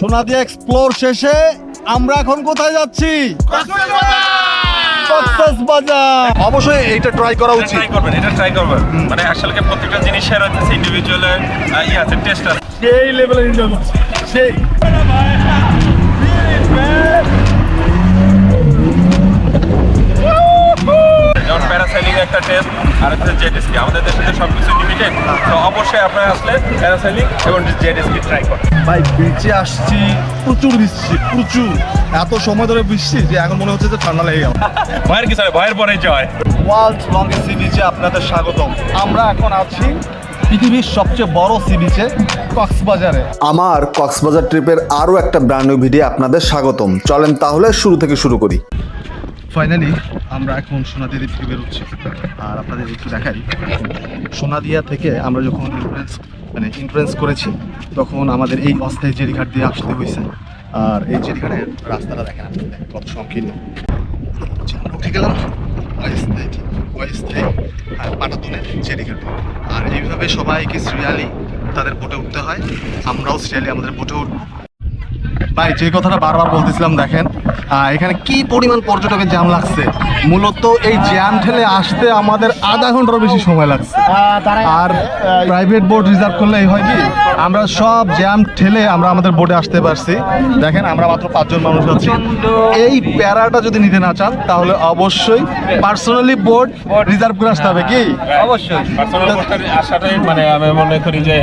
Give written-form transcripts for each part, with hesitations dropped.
Sonadia explore শেষে আমরা এখন কোথায় যাচ্ছি? কক্সবাজার। অবশ্যই এইটা ট্রাই করা উচিত। এটা ট্রাই করবেন। মানে আসলে প্রত্যেকটা জিনিসের হচ্ছে ইন্ডিভিজুয়াল আছে, টেস্ট আছে। সেই লেভেলে এনজয় করছি, সেই। যেমন প্যারাসাইলিং একটা টেস্ট, আর হচ্ছে জেট স্কি। আমাদের দেশে তো সবকিছু লিমিটেড, তো অবশ্যই আপনারা আসলে প্যারাসাইলিং এবং জেট স্কি ট্রাই করেন। ভাই বিচে আসছি, প্রচুর বৃষ্টি, প্রচুর। এত সময় ধরে বৃষ্টি যে এখন মনে হচ্ছে যে ঠান্ডা লেগে গেল। ভয়ের কিছু ভয়ের পরে জয়। ওয়ার্ল্ড লংগেস্ট সি বিচে আপনাদের স্বাগতম। আমরা এখন আছি পৃথিবীর সবচেয়ে বড় সি বিচে, কক্সবাজারে। আমার কক্সবাজার ট্রিপের আরও একটা ব্র্যান্ড নিউ ভিডিও আপনাদের স্বাগতম। চলেন তাহলে শুরু থেকে শুরু করি। ফাইনালি আমরা এখন সোনাদিয়া দ্বীপ থেকে বেরোচ্ছি। আর আপনাদের একটু দেখাই, সোনাদিয়া থেকে আমরা যখন ইন্ট্রেন্স করেছি তখন আমাদের এই অস্থায়ী জেরিঘাট দিয়ে আসতে হয়েছে। আর এই জেরিঘাটের রাস্তাটা দেখেন আপনি, কত সংকীর্ণ। আমরা উঠে গেলাম অস্থায়ী আর পাটাতনের জেরিঘাটে। আর এইভাবে সবাইকে সিরিয়ালি তাদের বোটে উঠতে হয়, আমরাও সিরিয়ালি আমাদের বোটে উঠবো। ভাই যে কথাটা বারবার বলতেছিলাম, দেখেন এখানে কি পরিমাণ পর্যটকের জ্যাম লাগছে। মূলত এই জ্যাম ঠেলে আসতে আমাদের আধা ঘন্টার বেশি সময় লাগছে। আর প্রাইভেট বোট রিজার্ভ করলে এই হয় কি, আমরা সব জ্যাম ঠেলে আমরা আমাদের বোটে আসতে পারছি। দেখেন আমরা মাত্র 5 জন মানুষ আছি। এই প্যারাটা যদি নিতে না চান তাহলে অবশ্যই পার্সোনালি বোট রিজার্ভ করে আসতে হবে। কি অবশ্যই পার্সোনাল আসাটাই মানে আমি মনে করি যে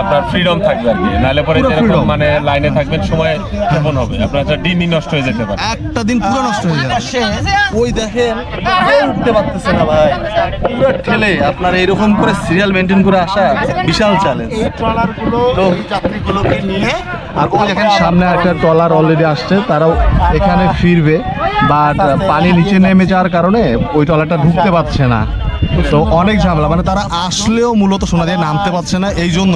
আপনার ফ্রিডম থাকবে আর কি। নাহলে পরে যেরকম মানে লাইনে থাকবেন, সময় কেমন হবে, আপনার দিনই নষ্ট হয়ে যেতে পারে। একটা দিন পুরো নষ্ট হয়ে যাবে। ওই দেখেন উঠতে পারতেছে না ভাই, পুরো ঠেলে আপনার এরকম করে সিরিয়াল মেনটেন করে আসা বিশাল চ্যালেঞ্জ। যাত্রীগুলোকে নিয়ে আর ওই দেখেন সামনে একটা ট্রলার অলরেডি আসছে, তারাও এখানে ফিরবে। বাট পানি নিচে নেমে যাওয়ার কারণে ওই ট্রলারটা ঢুকতে পারছে না। তো অনেক ঝামেলা, মানে তারা আসলেও মূলত সোনাদিয়া নামতে পারছে না এই জন্য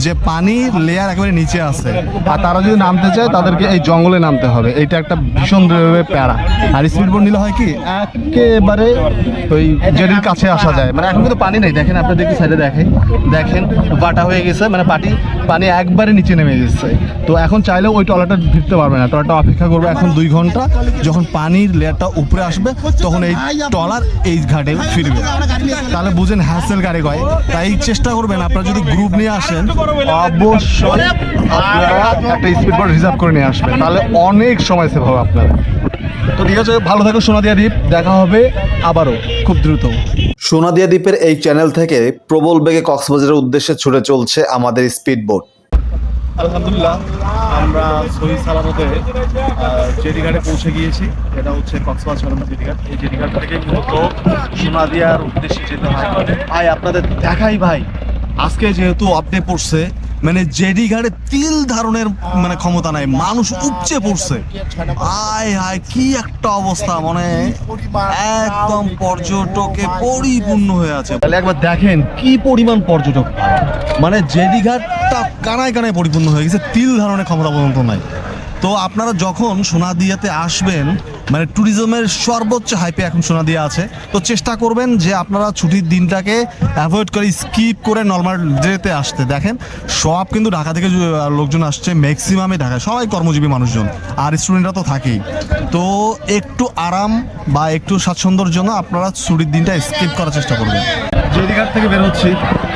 যে পানির লেয়ার একেবারে নিচে আছে। আর তারা যদি নামতে চায় তাদেরকে এই জঙ্গলে নামতে হবে। এইটা একটা ভীষণ প্যারা। আর স্পিড বোট নিলে হয় কি, একেবারে ওই জেডির কাছে আসা যায়। মানে এখন কিন্তু পানি নেই, দেখেন আপনাদের একটু সাইডে দেখেন বাটা হয়ে গেছে, মানে পানি একবারে নিচে নেমে গেছে। তো এখন চাইলেও ওই ট্রলারটা ফিরতে পারবে না, ট্রলারটা অপেক্ষা করবে এখন 2 ঘন্টা। যখন পানির লেয়ারটা উপরে আসবে তখন এই ট্রলার এই ঘাটে ফিরবে। তাহলে বুঝেন হ্যাসেল গাড়ি হয়। তাই চেষ্টা করবেন আপনারা যদি গ্রুপ নিয়ে আসেন অবশ্যই আপনারা একটা স্পিড বোট রিজার্ভ করে নিয়ে আসবেন, তাহলে অনেক সময় সেভ হবে আপনারা। তো ঠিক আছে, ভালো থাকুন সোনাদিয়া দ্বীপ, দেখা হবে আবারও খুব দ্রুত। সোনাদিয়া দ্বীপের এই চ্যানেল থেকে প্রবল বেগে কক্সবাজারের উদ্দেশ্যে ছুটে চলছে আমাদের স্পিড বোট। আলহামদুলিল্লাহ আমরা সহি সালামতে জেডিঘাটে পৌঁছে গিয়েছি। এটা হচ্ছে কক্সবাজার জেডিঘাট। এই জেডিঘাট থেকে মূলত সোনাদিয়ার উদ্দেশ্যে যেতে হয়। ভাই আপনাদের দেখাই ভাই, আজকে যেহেতু আপডেট পড়ছে, মানে জেডিঘাটে তিল ধারণের মানে ক্ষমতা নাই, মানুষ উপচে পড়ছে। আয় কি একটা অবস্থা, মানে একদম পর্যটকে পরিপূর্ণ হয়ে আছে। তাহলে একবার দেখেন কি পরিমাণ পর্যটক, মানে জেডিঘাটটা কানায় কানায় পরিপূর্ণ হয়ে গেছে, তিল ধারণের ক্ষমতা পর্যন্ত নাই। তো আপনারা যখন সোনাদিয়াতে আসবেন, মানে ট্যুরিজমের সর্বোচ্চ হাইপে এখন সোনাদিয়া আছে, তো চেষ্টা করবেন যে আপনারা ছুটির দিনটাকে অ্যাভয়েড করে স্কিপ করে নর্মাল ডেতে আসতে। দেখেন সব কিন্তু ঢাকা থেকে লোকজন আসছে, ম্যাক্সিমামে ঢাকায়, সবাই কর্মজীবী মানুষজন, আর স্টুডেন্টরা তো থাকেই। তো একটু আরাম বা একটু স্বাচ্ছন্দ্যের জন্য আপনারা ছুটির দিনটা স্কিপ করার চেষ্টা করবেন। জেডিঘাট থেকে বের হচ্ছি,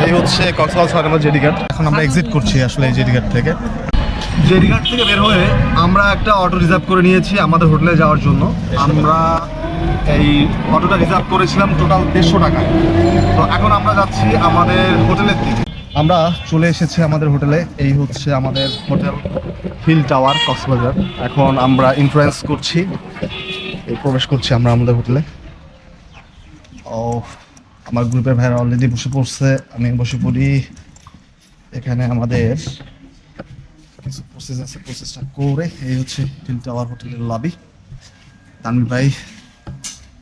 এই হচ্ছে কক্সবাজার জেডিঘাট। এখন আমরা এক্সিট করছি আসলে এই জেডিঘাট থেকে। জেডিঘাট থেকে বের হয়ে আমরা একটা অটো রিজার্ভ করে নিয়েছি আমাদের হোটেলে যাওয়ার জন্য। আমরা এই অটোটা রিজার্ভ করেছিলাম টোটাল 150 টাকায়। তো এখন আমরা যাচ্ছি আমাদের হোটেলের দিকে। আমরা চলে এসেছি আমাদের হোটেলে, এই হচ্ছে আমাদের হোটেল হিল টাওয়ার কক্সবাজার। এখন আমরা এন্ট্রান্স করছি, এই প্রবেশ করছি আমরা আমাদের হোটেলে। ও আমার গ্রুপের ভাইরা অলরেডি বসে পড়ছে, আমি বসে পড়ি। এখানে আমাদের কিছু প্রসেস আছে, প্রসেসটা করে এই হচ্ছে হিল টাওয়ার হোটেলের লবি। তানভীর ভাই,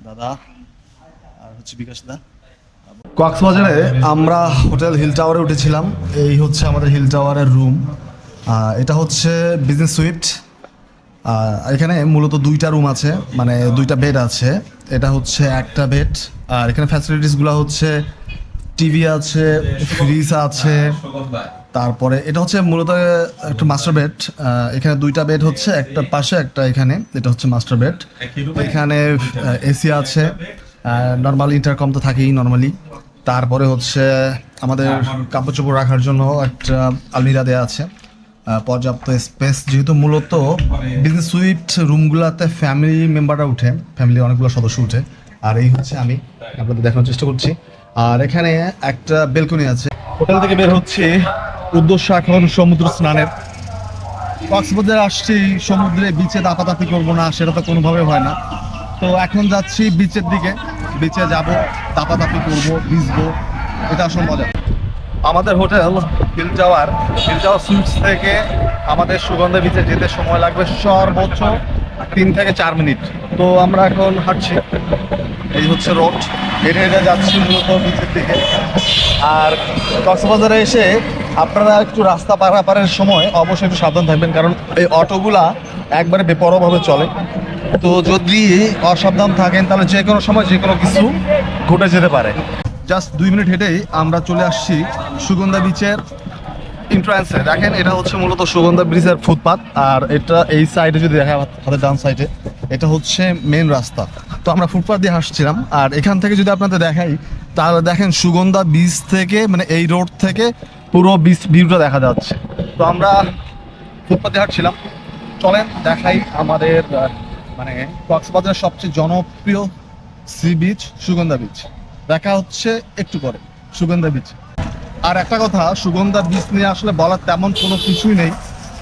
দাদা আর হচ্ছে বিকাশ দা। কক্সবাজারে আমরা হোটেল হিল টাওয়ারে উঠেছিলাম। এই হচ্ছে আমাদের হিল টাওয়ারের রুম। এটা হচ্ছে বিজনেস সুইট। এখানে মূলত 2টা রুম আছে, মানে 2টা বেড আছে। এটা হচ্ছে একটা বেড। আর এখানে ফ্যাসিলিটিসগুলো হচ্ছে টিভি আছে, ফ্রিজ আছে, তারপরে এটা হচ্ছে মূলত একটা মাস্টার বেড। এখানে দুইটা বেড হচ্ছে, একটা পাশে একটা এখানে। এটা হচ্ছে মাস্টার বেড। এখানে এসি আছে, নর্মাল ইন্টারকম তো থাকেই নর্মালি। তারপরে হচ্ছে আমাদের কাপড় চোপড় রাখার জন্য একটা আলমিরা দেওয়া আছে, পর্যাপ্ত স্পেস। যেহেতু মূলত বিজনেস সুইট রুমগুলোতে ফ্যামিলি মেম্বাররা উঠে, ফ্যামিলি অনেকগুলো সদস্য উঠে। আর এই হচ্ছে আমি আপনাদের দেখানোর চেষ্টা করছি। আর এখানে একটা বেলকনি আছে। হোটেল থেকে বের হচ্ছে, উদ্দেশ্য এখন সমুদ্র স্নানের। কক্সবাজার আসছি, সমুদ্রে বিচে দাপাদাপি করবো না সেটা তো কোনোভাবে হয় না। তো এখন যাচ্ছি বিচের দিকে, বিচে যাব, দাপাদাপি করবো, ভিজবো, এটা আসলে মজা। আমাদের হোটেল হিল টাওয়ার সুইটস থেকে আমাদের সুগন্ধা বিচে যেতে সময় লাগবে সর্বোচ্চ 3 থেকে 4 মিনিট। তো আমরা এখন হাঁটছি, এই হচ্ছে রোড, হেঁটে হেঁটে যাচ্ছি মূলত বিচের দিকে। আর কক্সবাজারে এসে আপনারা একটু রাস্তা পারাপারের সময় অবশ্যই একটু সাবধান থাকবেন, কারণ এই অটোগুলা একবারে বেপরোয়াভাবে চলে। তো যদি অসাবধান থাকেন তাহলে যে কোনো সময় যে কোনো কিছু ঘটে যেতে পারে। জাস্ট 2 মিনিট হেঁটেই আমরা চলে আসছি সুগন্ধা বিচের এন্ট্রান্সে। দেখেন এটা হচ্ছে মূলত সুগন্ধা ব্রিজের ফুটপাথ। আর এটা এই সাইডে যদি দেখা, হাতের ডান সাইডে এটা হচ্ছে মেন রাস্তা। তো আমরা ফুটপাথ দিয়ে হাসছিলাম। আর এখান থেকে যদি আপনাদের দেখাই তাহলে দেখেন সুগন্ধা বিচ থেকে, মানে এই রোড থেকে পুরো বিচ ভিউটা দেখা যাচ্ছে। তো আমরা ফুটপাথ দিয়ে হাঁটছিলাম। চলেন দেখাই আমাদের মানে কক্সবাজারের সবচেয়ে জনপ্রিয় সি বিচ সুগন্ধা বিচ। দেখা হচ্ছে একটু পরে সুগন্ধা বিচ। আর একটা কথা, সুগন্ধা বিচ নিয়ে আসলে বলার তেমন কোনো কিছুই নেই,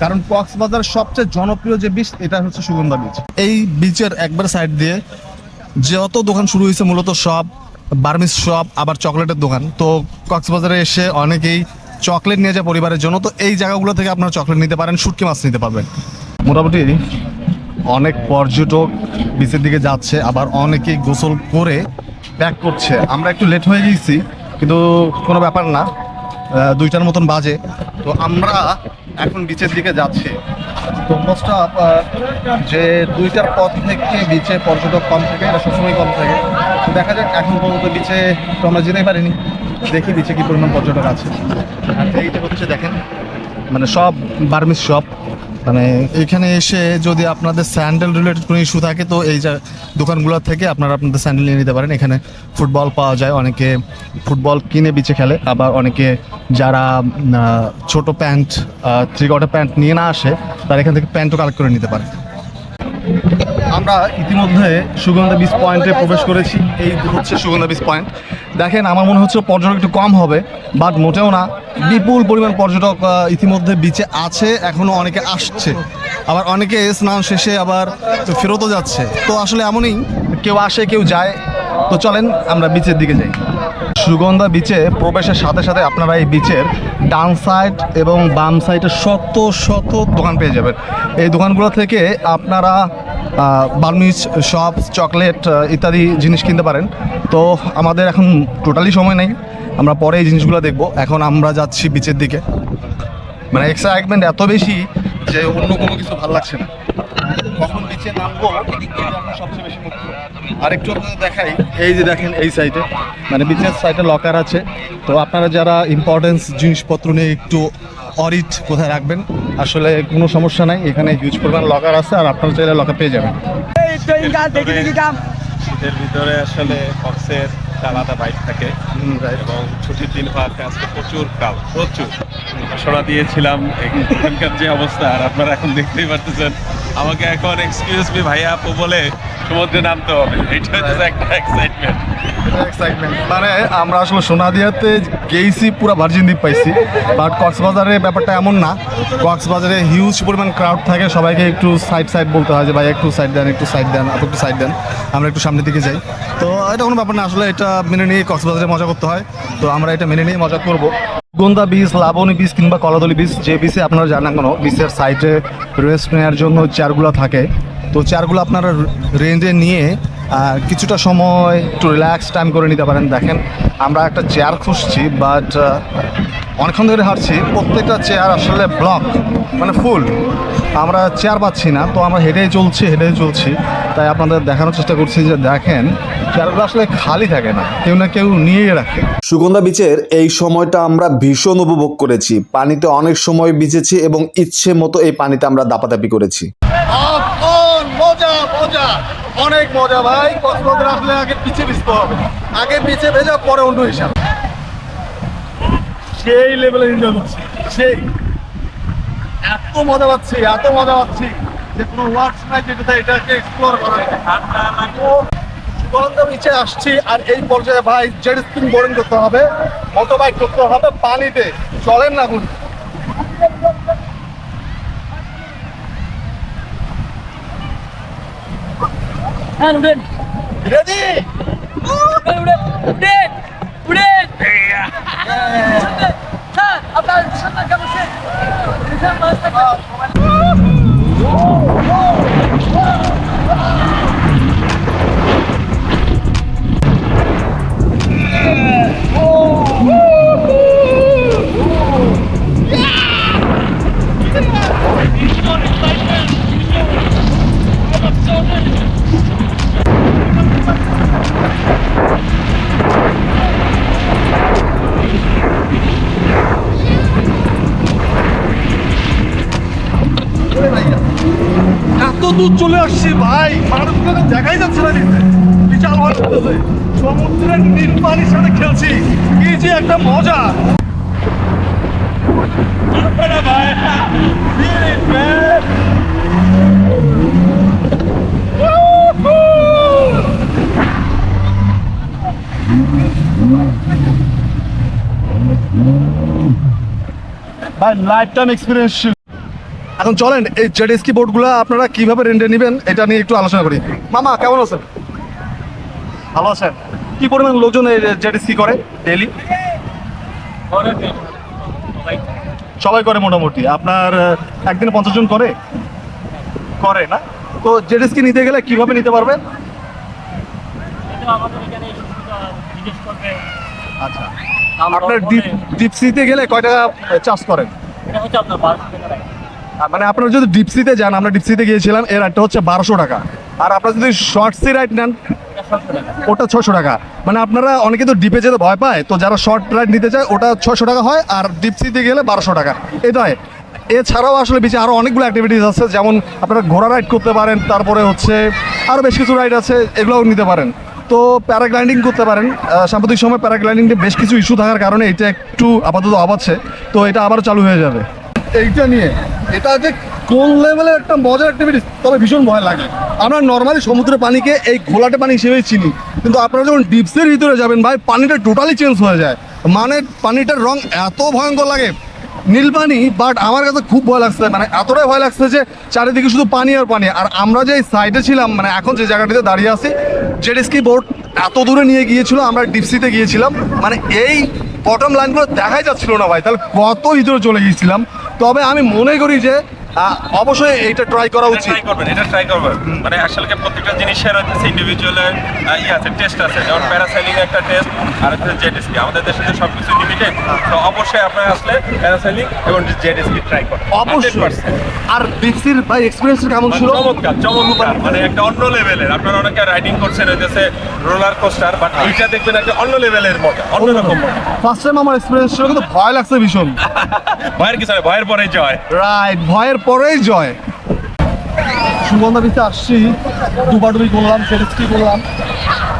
কারণ কক্সবাজারের সবচেয়ে জনপ্রিয় যে বিচ এটা হচ্ছে সুগন্ধা বিচ। এই বিচের একবার সাইড দিয়ে যত দোকান শুরু হয়েছে মূলত সব বার্মিস শপ, আবার চকলেটের দোকান। তো কক্সবাজারে এসে অনেকেই চকলেট নিয়ে যায় পরিবারের জন্য। তো এই জায়গাগুলো থেকে আপনারা চকলেট নিতে পারেন, শুটকি মাছ নিতে পারবেন। মোটামুটি অনেক পর্যটক বিচের দিকে যাচ্ছে, আবার অনেকেই গোসল করে ব্যাক করছে। আমরা একটু লেট হয়ে গেছি, কিন্তু কোনো ব্যাপার না, 2টার মতন বাজে। তো আমরা এখন বিচের দিকে যাচ্ছি। তো মোস্ট অফ যে 2টার পর থেকে বিচে পর্যটক কম থাকে, এটা সবসময় কম থাকে। তো দেখা যাক, এখন পর্যন্ত বিচে তো আমরা যেতেই পারিনি, দেখি বিচে কী পরিমাণ পর্যটক আছে। আর এইটা হচ্ছে দেখেন মানে সব বার্মিস শপ। মানে এখানে এসে যদি আপনাদের স্যান্ডেল রিলেটেড কোনো ইস্যু থাকে তো এই দোকানগুলো থেকে আপনারা আপনাদের স্যান্ডেল নিয়ে নিতে পারেন। এখানে ফুটবল পাওয়া যায়, অনেকে ফুটবল কিনে বিচে খেলে, আবার অনেকে যারা ছোট প্যান্ট, 3/4 প্যান্ট নিয়ে না আসে তারা এখান থেকে প্যান্টও কালেক্ট করে নিতে পারে। আমরা ইতিমধ্যে সুগন্ধা বিচ পয়েন্টে প্রবেশ করেছি। এই হচ্ছে সুগন্ধা বিচ পয়েন্ট। দেখেন আমার মনে হচ্ছে পর্যটক একটু কম হবে, বাট মোটেও না, বিপুল পরিমাণ পর্যটক ইতিমধ্যে বিচে আছে, এখনও অনেকে আসছে, আবার অনেকে স্নান শেষে আবার ফেরতও যাচ্ছে। তো আসলে এমনই, কেউ আসে কেউ যায়। তো চলেন আমরা বিচের দিকে যাই। সুগন্ধা বিচে প্রবেশের সাথে সাথে আপনারা এই বিচের ডান সাইড এবং বাম সাইডে শত শত দোকান পেয়ে যাবেন। এই দোকানগুলো থেকে আপনারা বার্মিজ শপ, চকলেট ইত্যাদি জিনিস কিনতে পারেন। তো আমাদের এখন টোটালি সময় নেই, আমরা পরে এই জিনিসগুলো দেখব। এখন আমরা যাচ্ছি বিচের দিকে। মানে এক্সাইটমেন্ট এত বেশি যে অন্য কোনো কিছু ভালো লাগছে না। কখন বিচে নামবো সবচেয়ে বেশি মুখ্য। আরেকটু আপনাদের দেখাই, এই যে দেখেন এই সাইডে, মানে বিচের সাইডে লকার আছে। তো আপনারা যারা ইম্পর্টেন্স জিনিসপত্র নিয়ে একটু অরিট কোথায় রাখবেন, আসলে কোনো সমস্যা নাই, এখানে হিউজ পরিমাণ লকার আছে, আর আপনারা চাইলে লকার পেয়ে যাবেন। এর ভিতরে আসলে কক্সের আলাদা বাইক থাকে এবং ছুটির দিন হওয়াতে আজকে প্রচুর ক্রাউড, প্রচুর ঘোষণা দিয়েছিলাম এখানকার যে অবস্থা, আর আপনারা এখন দেখতেই পারতেছেন। আমাকে এখন এক্সকিউজ মি ভাইয়া আপু বলে সমুদ্রে নামতে হবে, এটা হচ্ছে একটা এক্সাইটমেন্ট। মানে আমরা আসলে সোনাদিয়াতে গেইছি, পুরো ভার্জিন দ্বীপ পাইছি, বাট কক্সবাজারে ব্যাপারটা এমন না। কক্সবাজারে হিউজ পরিমাণ ক্রাউড থাকে, সবাইকে একটু সাইড বলতে হয় যে ভাই একটু সাইড দেন, একটু সাইড দেন, আপনি একটু সাইড দেন, আমরা একটু সামনের দিকে যাই। তো এটা কোনো ব্যাপার না, আসলে এটা মেনে নিয়ে কক্সবাজারে মজা করতে হয়। তো আমরা এটা মেনে নিয়ে মজা করবো। সুগন্ধা বিচ, লাবণী বিচ কিংবা কলাতলি বিচ, যে বিচে আপনারা জানেন কোনো বিচের সাইডে রেস্ট নেওয়ার জন্য চেয়ারগুলো থাকে। তো চেয়ারগুলো আপনারা রেন্টে নিয়ে কিছুটা সময় একটু রিল্যাক্স টাইম করে নিতে পারেন। দেখেন আমরা একটা চেয়ার খুঁজছি, বাট অনেকক্ষণ ধরে হাঁটছি, প্রত্যেকটা চেয়ার আসলে ব্লক, মানে ফুল। আমরা চেয়ার পাচ্ছি না, তো আমরা হেঁটেই চলছি। তাই আপনাদের দেখানোর চেষ্টা করছি যে দেখেন, চেয়ারগুলো আসলে খালি থাকে না, কেউ না কেউ নিয়েই রাখে। সুগন্ধা বিচের এই সময়টা আমরা ভীষণ উপভোগ করেছি। পানিতে অনেক সময় ভিজেছি এবং ইচ্ছে মতো এই পানিতে আমরা দাপাদাপি করেছি। মজা মজা, অনেক মজা ভাই। কক্সবাজার আসলে আগে পিছে ভিজতে হবে, আগে পিছে ভেজা পরে অন্য হিসাব। সেই লেভেলে এনজয় করছি, সেই এত মজা পাচ্ছি যে কোনো ওয়ার্ডস নাই যেটাতে এটাকে এক্সপ্লোর করা যায়। সুগন্ধা বিচে আসছি, আর এই পর্যায়ে ভাই জেট স্কিং বোর্ডিং করতে হবে, মোটর বাইক করতে হবে পানিতে। চলেন না গুণ রেডি। এত দূর চলে আসছি ভাই, মানুষগুলো দেখাই যাচ্ছে না, বিশাল ভয় লাগতেছে। সমুদ্রের নীল পানির সাথে খেলছি, কি যে একটা মজা। ভাই লাইফ টাইম এক্সপিরিয়েন্স। এখন চলেন এই জেট স্কি বোটগুলো আপনারা কিভাবে রেন্টে নেবেন এটা নিয়ে একটু আলোচনা করি। মামা কেমন আছেন? ভালো আছেন? কি পরিমাণ লোকজন এই জেট স্কি করে ডেইলি? সবাই করে মোটামুটি। আপনার একদিনে 50 জন করে না? তো জেট স্কি নিতে গেলে কিভাবে নিতে পারবেন? আচ্ছা, আপনার ডিপসিতে গেলে কয় টাকা চার্জ করেন? মানে আপনারা যদি ডিপসিতে যান, আমরা ডিপসিতে গিয়েছিলাম, এর একটা হচ্ছে 1200 টাকা। আর আপনারা যদি শর্ট সি রাইড নেন ওটা 600 টাকা। মানে আপনারা অনেকে তো ডিপে যেতে ভয় পায়, তো যারা শর্ট রাইড নিতে চায় ওটা 600 টাকা হয়, আর ডিপসিতে গেলে 1200 টাকা। এটাই। এছাড়াও আসলে বেশি আরও অনেকগুলো অ্যাক্টিভিটিস আছে, যেমন আপনারা ঘোড়া রাইড করতে পারেন, তারপরে হচ্ছে আরও বেশ কিছু রাইড আছে, এগুলোও নিতে পারেন। তো প্যারাগ্লাইডিং করতে পারেন। সাম্প্রতিক সময় প্যারাগ্লাইডিংয়ে বেশ কিছু ইস্যু থাকার কারণে এটা একটু আপাতত অফ আছে, তো এটা আবার চালু হয়ে যাবে। এইটা নিয়ে এটা যে কোন লেভেলের একটা মজার অ্যাক্টিভিটিস, তবে ভীষণ ভয় লাগে। আমরা নর্মালি সমুদ্রের পানিকে এই ঘোলাটে পানি হিসেবেই চিনি, কিন্তু আপনারা যখন ডিপসের ভিতরে যাবেন ভাই, পানিটা টোটালি চেঞ্জ হয়ে যায়। মানে পানিটার রং এত ভয়ঙ্কর লাগে, নীল পানি, বাট আমার কাছে খুব ভয় লাগছে। মানে এতটাই ভয় লাগছে যে চারিদিকে শুধু পানি আর পানি। আর আমরা যে সাইডে ছিলাম, মানে এখন যে জায়গাটিতে দাঁড়িয়ে আছি, জেট স্কি বোট এত দূরে নিয়ে গিয়েছিল, আমরা ডিপসিতে গিয়েছিলাম, মানে এই বটম লাইনগুলো দেখাই যাচ্ছিল না ভাই, তাহলে কত ভিতরে চলে গিয়েছিলাম। তবে আমি মনে করি যে অবশ্যই এইটা ট্রাই করা উচিত। এটা ট্রাই করবেন। মানে আসলে প্রত্যেকটা জিনিসের হচ্ছে ইন্ডিভিজুয়ালের আছে, টেস্ট আছে। যেমন প্যারাসাইলিং একটা টেস্ট, আর হচ্ছে জেট স্কি। আমাদের দেশে তো সব কিছু লিমিটেড, তো অবশ্যই আপনারা আসলে প্যারাসাইলিং এবং জেট স্কি ট্রাই করবেন অবশ্যই। আর ডিপসির ভাই এক্সপিরিয়েন্স কেমন ছিল? চমৎকার, মানে একটা অন্য লেভেলের। আপনারা অনেকে রাইডিং করছেন হইতেছে রোলার কোস্টার, বাট এইটা দেখবেন একটা অন্য লেভেলের মজা, অন্যরকম মজা। ফার্স্ট টাইম আমার এক্সপিরিয়েন্স ছিল, কিন্তু ভয় লাগছে ভীষণ। ভয়ের কিছু নয়, ভয়ের পরে জয়। রাইট, ভয়ের পরেই জয়। সুগন্ধা বিচে আসছি, ডুবাডুবি করলাম, জেট স্কি করলাম,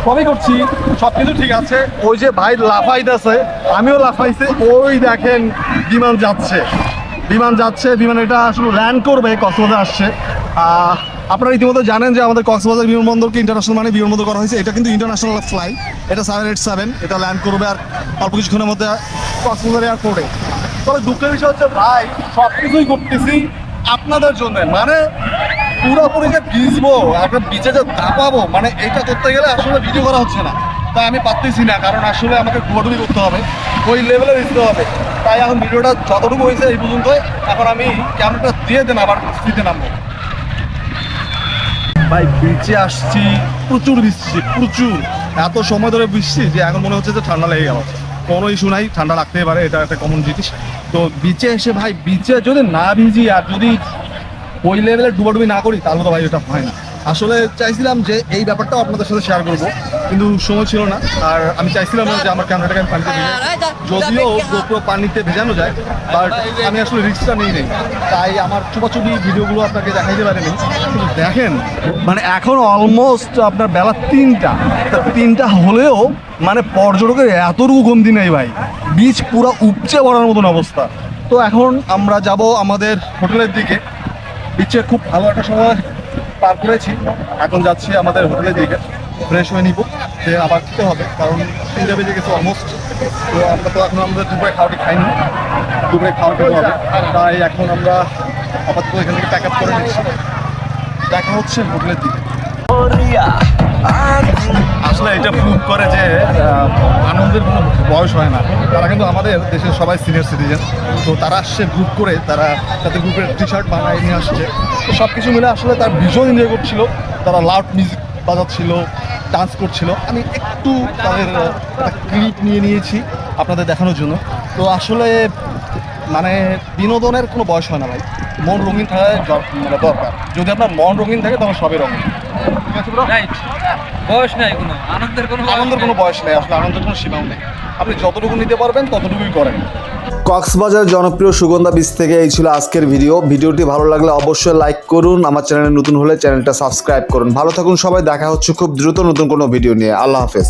সবই করছি, সব কিছু ঠিক আছে। ওই যে ভাই লাফাইতেছে, আমিও লাফাইছি। ওই দেখেন বিমান যাচ্ছে, বিমান এটা আসলে ল্যান্ড করবে, কক্সবাজার আসছে। আপনারা ইতিমধ্যে জানেন যে আমাদের কক্সবাজার বিমানবন্দরকে ইন্টারন্যাশনাল মানে বিমানবন্দর করা হয়েছে। এটা কিন্তু ইন্টারন্যাশনাল ফ্লাইট, এটা 787, এটা ল্যান্ড করবে আর অল্প কিছুক্ষণের মধ্যে কক্সবাজার এয়ারপোর্টে। তবে দুঃখের বিষয় হচ্ছে ভাই, সব কিছুই করতেছি আপনাদের জন্য, মানে পুরোপুরি যে ভিজবো, একটা বিচে যে দাপাবো, মানে এটা করতে গেলে আসলে ভিডিও করা হচ্ছে না। তাই আমি পারতেছি না, কারণ আসলে আমাকে ডুবাডুবি করতে হবে, ওই লেভেলে ভিজতে হবে। তাই এখন ভিডিওটা যতটুকু হয়েছে এই পর্যন্ত। এখন আমি ক্যামেরাটা দিয়ে দেন, আবার স্মৃতি নামবো। ভাই বিচে আসছি, প্রচুর ভিজছি, প্রচুর। এত সময় ধরে ভিজছি যে এখন মনে হচ্ছে যে ঠান্ডা লেগে গেল। কোনো ইস্যু নাই, ঠান্ডা লাগতেই পারে, এটা একটা কমন জিনিস। তো বিচে এসে ভাই, বিচে যদি না ভিজি আর যদি ওই লেভেলে ডুবাডুবি না করি তাহলে তো ভাই এটা হয় না। আসলে চাইছিলাম যে এই ব্যাপারটাও আপনাদের সাথে শেয়ার করব, কিন্তু সময় ছিল না। আর আমি চাইছিলাম না যে আমার ক্যামেরাটাকে আমি পানিতে ভিজাই, যদিও গোপ্রো পানিতে ভেজানো যায়, বাট আমি আসলে রিস্কটা নিই নেই, তাই আমার চুপাচুপি ভিডিওগুলো আপনাকে দেখাইতে পারিনি। কিন্তু দেখেন, মানে এখন অলমোস্ট আপনার বেলা 3টা হলেও মানে পর্যটকের এতটুকু কমতি নেই ভাই, বিচ পুরো উপচে পড়ার মতন অবস্থা। তো এখন আমরা যাব আমাদের হোটেলের দিকে। বিচে খুব ভালো একটা সময় পার করেছি, এখন যাচ্ছি আমাদের হোটেলের দিকে, ফ্রেশ হয়ে নিব, যে আবার খেতে হবে, কারণ 3টা বেজে গেছে অলমোস্ট। তো আমরা তো এখন আমাদের দুপুরে খাওয়াটি খাইনি, দুপুরে খাওয়া খেতে হবে, তাই এখন আমরা আপাতত এখান থেকে প্যাক আপ করে নিচ্ছি। দেখা হচ্ছে হোটেলের দিকে। আসলে এটা প্রুভ করে যে আনন্দের কোনো বয়স হয় না। তারা কিন্তু আমাদের দেশের সবাই সিনিয়র সিটিজেন, তো তারা আসছে গ্রুপ করে, তারা তাদের গ্রুপের টি-শার্ট বানায় নিয়ে আসছে। তো সব কিছু মিলে আসলে তার ভীষণ এনজয় করছিল, তারা লাউড মিউজিক বাজাচ্ছিল, ডান্স করছিল। আমি একটু তাদের ক্লিপ নিয়ে নিয়েছি আপনাদের দেখানোর জন্য। তো আসলে মানে বিনোদনের কোনো বয়স হয় না ভাই, মন রঙিন থাকা মানে দরকার। যদি আপনার মন রঙিন থাকে তখন সবই রঙিন। ঠিক আছে ব্রো? বয়স নাই কোনো, আনন্দের কোনো আনন্দের কোনো বয়স নেই, আসলে আনন্দের কোনো সীমাও নেই। আপনি যতটুকু নিতে পারবেন ততটুকুই করেন। কক্সবাজার জনপ্রিয় সুগন্ধা বিচ থেকে এই ছিল আজকের ভিডিওটি ভালো লাগলে অবশ্যই লাইক করুন, আমার চ্যানেলে নতুন হলে চ্যানেলটা সাবস্ক্রাইব করুন। ভালো থাকুন সবাই, দেখা হচ্ছে খুব দ্রুত নতুন কোনো ভিডিও নিয়ে। আল্লাহ হাফেজ।